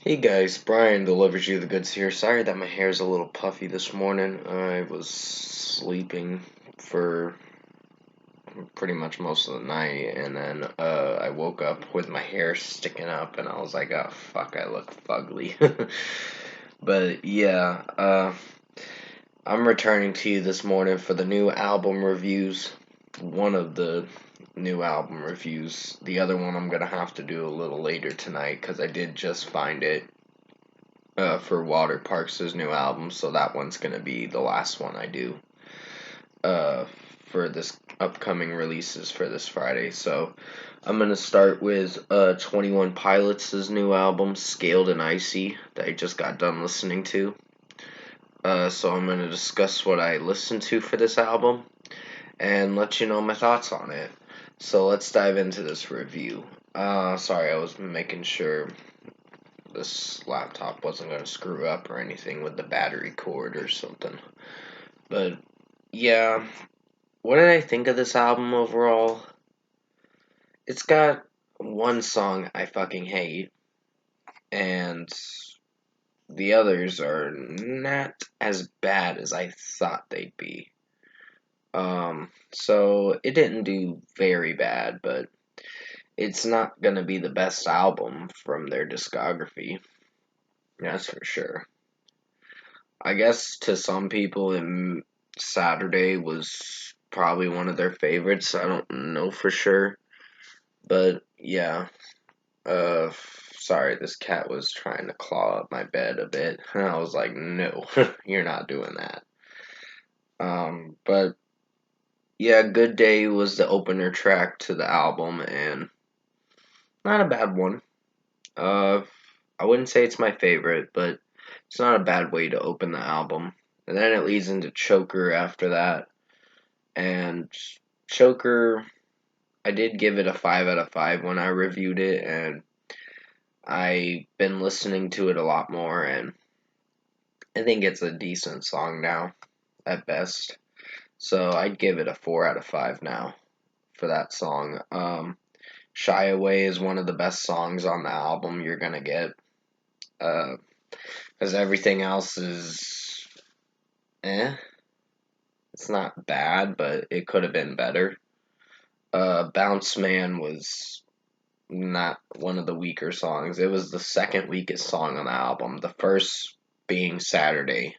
Hey guys, Brian delivers you the goods here. Sorry that my hair is a little puffy this morning. I was sleeping for pretty much most of the night, and then I woke up with my hair sticking up, and I was like, oh fuck, I look fugly. But yeah, I'm returning to you this morning for the new album reviews. One of the new album reviews. The other one I'm gonna have to do a little later tonight because I did just find it for Water Parks' new album, so that one's gonna be the last one I do uh, for this upcoming releases for this Friday. So I'm gonna start with 21 Pilots' new album, Scaled and Icy, that I just got done listening to. So I'm gonna discuss what I listened to for this album and let you know my thoughts on it. So let's dive into this review. Sorry, I was making sure this laptop wasn't going to screw up or anything with the battery cord or something. But yeah, what did I think of this album overall? It's got one song I fucking hate, and the others are not as bad as I thought they'd be. So it didn't do very bad, but it's not gonna be the best album from their discography. That's for sure. I guess to some people, Saturday was probably one of their favorites. I don't know for sure, but yeah. Uh, Sorry, this cat was trying to claw up my bed a bit, and I was like, no, you're not doing that. But yeah, Good Day was the opener track to the album, and not a bad one. Uh, I wouldn't say it's my favorite, but it's not a bad way to open the album. And then it leads into Choker after that. And Choker, I did give it a 5 out of 5 when I reviewed it, and I've been listening to it a lot more, and I think it's a decent song now, at best. So I'd give it a 4 out of 5 now for that song. Shy Away is one of the best songs on the album you're gonna get. Because everything else is eh. It's not bad, but it could have been better. Bounce Man was not one of the weaker songs. It was the second weakest song on the album. The first being Saturday,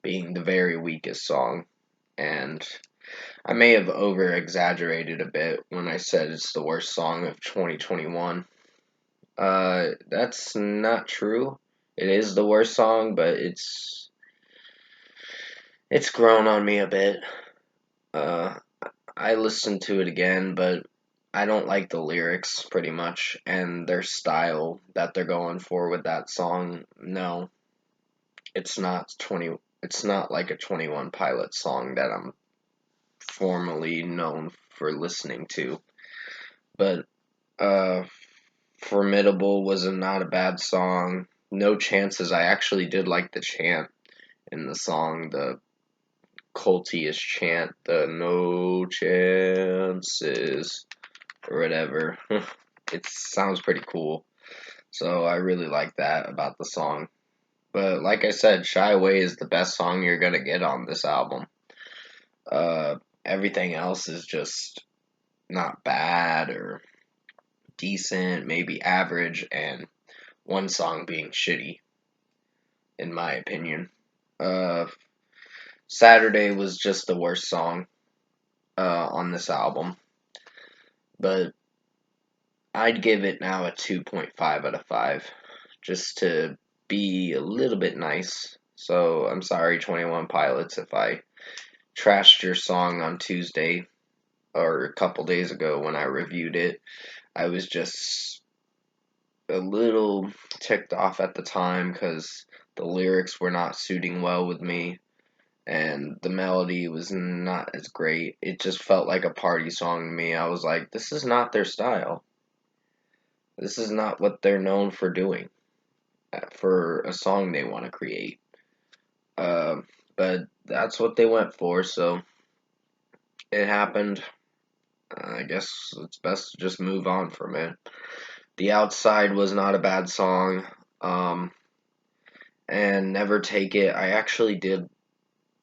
being the very weakest song. And I may have over exaggerated a bit when I said it's the worst song of 2021. That's not true. It is the worst song, but it's grown on me a bit. Uh, I listened to it again, but I don't like the lyrics pretty much and their style that they're going for with that song. No, it's not 20 it's not like a 21 Pilot song that I'm formally known for listening to. But uh Formidable was not a bad song. No Chances, I actually did like the chant in the song, the cultiest chant, the no chances or whatever. It sounds pretty cool. So I really like that about the song. But like I said, Shy Away is the best song you're gonna get on this album. Uh, Everything else is just not bad or decent, maybe average, and one song being shitty, in my opinion. Uh, Saturday was just the worst song on this album, but I'd give it now a 2.5 out of 5, just to be a little bit nice. So I'm sorry, 21 Pilots, if I trashed your song on Tuesday or a couple days ago when I reviewed it. I was just a little ticked off at the time because the lyrics were not suiting well with me and the melody was not as great. It just felt like a party song to me. I was like, this is not their style. This is not what they're known for doing for a song they want to create. Uh, but that's what they went for, so it happened. I guess it's best to just move on from it. The Outside was not a bad song. Um, and Never Take It, I actually did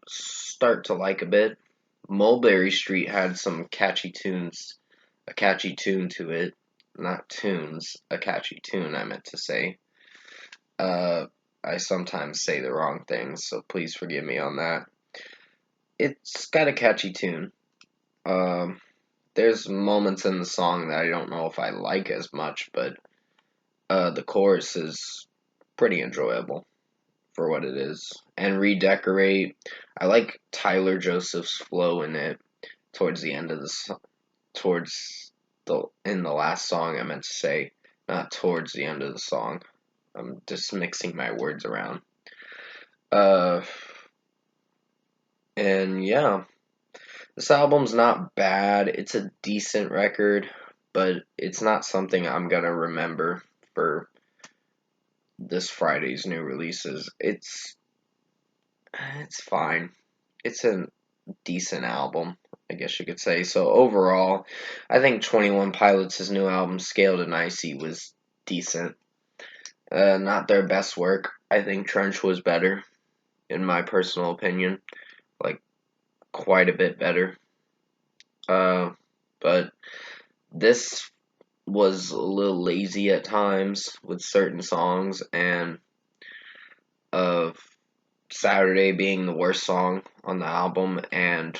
start to like a bit. Mulberry Street had some catchy tunes, a catchy tune to it. Not tunes, a catchy tune, I meant to say. Uh, I sometimes say the wrong things, so please forgive me on that. It's got a catchy tune. Um, there's moments in the song that I don't know if I like as much, but the chorus is pretty enjoyable for what it is. And Redecorate, I like Tyler Joseph's flow in it towards the end of towards the in the last song I meant to say, not towards the end of the song. I'm just mixing my words around. Uh, and yeah, this album's not bad. It's a decent record, but it's not something I'm gonna remember for this Friday's new releases. It's fine. It's a decent album, I guess you could say. So overall, I think 21 Pilots' new album, Scaled and Icy, was decent. Not their best work. I think Trench was better, in my personal opinion. Like, quite a bit better. Uh, but this was a little lazy at times with certain songs, and of Saturday being the worst song on the album, and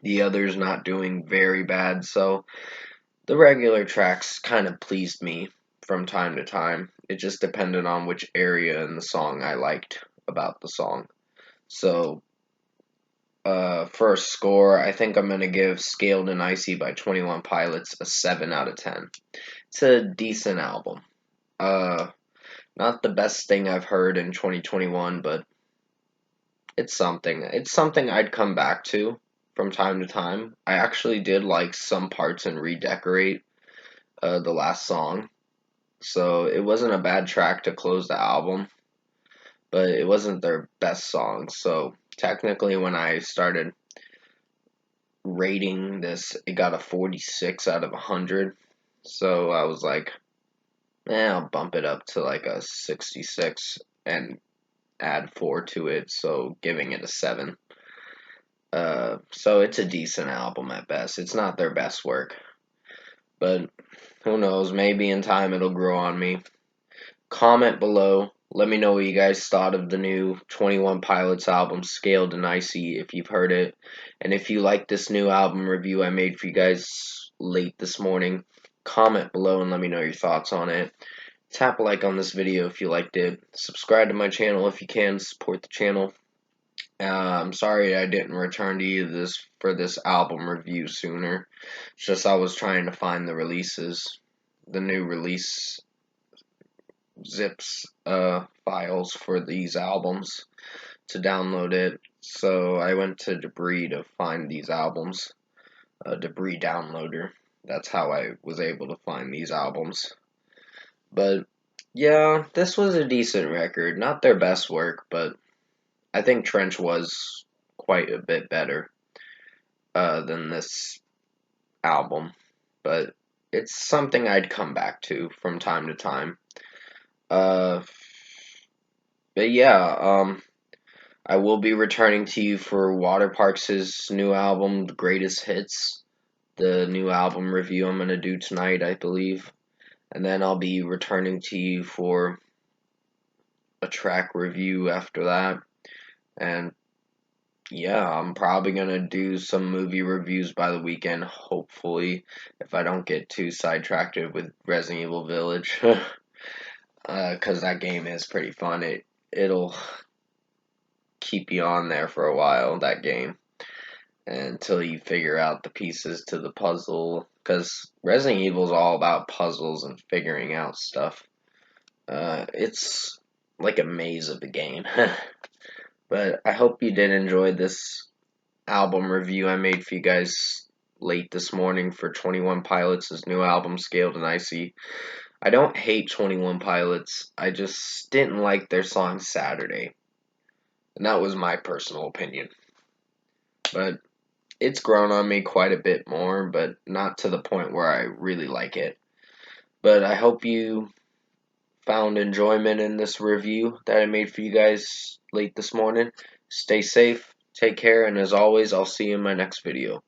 the others not doing very bad. So the regular tracks kind of pleased me from time to time. It just depended on which area in the song I liked about the song. So, for a score, I think I'm going to give Scaled and Icy by 21 Pilots a 7 out of 10. It's a decent album. Uh, Not the best thing I've heard in 2021, but it's something. It's something I'd come back to from time to time. I actually did like some parts in Redecorate, the last song. So it wasn't a bad track to close the album, but it wasn't their best song. So technically, when I started rating this, it got a 46 out of 100. So I was like, I'll bump it up to like a 66 and add 4 to it, so giving it a 7. So it's a decent album at best. It's not their best work, but who knows? Maybe in time it'll grow on me. Comment below. Let me know what you guys thought of the new 21 Pilots album, Scaled and Icy, if you've heard it. And if you like this new album review I made for you guys late this morning, comment below and let me know your thoughts on it. Tap a like on this video if you liked it. Subscribe to my channel if you can. Support the channel. I'm sorry I didn't return to you for this album review sooner. It's just I was trying to find the releases, the new release zips files for these albums to download it. So I went to Debris to find these albums. Debris downloader. That's how I was able to find these albums. But yeah, this was a decent record. Not their best work, but I think Trench was quite a bit better than this album. But it's something I'd come back to from time to time. Uh, but yeah, I will be returning to you for Water Parks' new album, The Greatest Hits. The new album review I'm going to do tonight, I believe. And then I'll be returning to you for a track review after that. And yeah, I'm probably going to do some movie reviews by the weekend, hopefully, if I don't get too sidetracked with Resident Evil Village. Because that game is pretty fun. It'll keep you on there for a while, that game, until you figure out the pieces to the puzzle. Because Resident Evil is all about puzzles and figuring out stuff. It's like a maze of a game. But I hope you did enjoy this album review I made for you guys late this morning for 21 Pilots' new album, Scaled and Icy. I don't hate 21 Pilots, I just didn't like their song Saturday. And that was my personal opinion. But it's grown on me quite a bit more, but not to the point where I really like it. But I hope you found enjoyment in this review that I made for you guys late this morning. Stay safe, take care, and as always, I'll see you in my next video.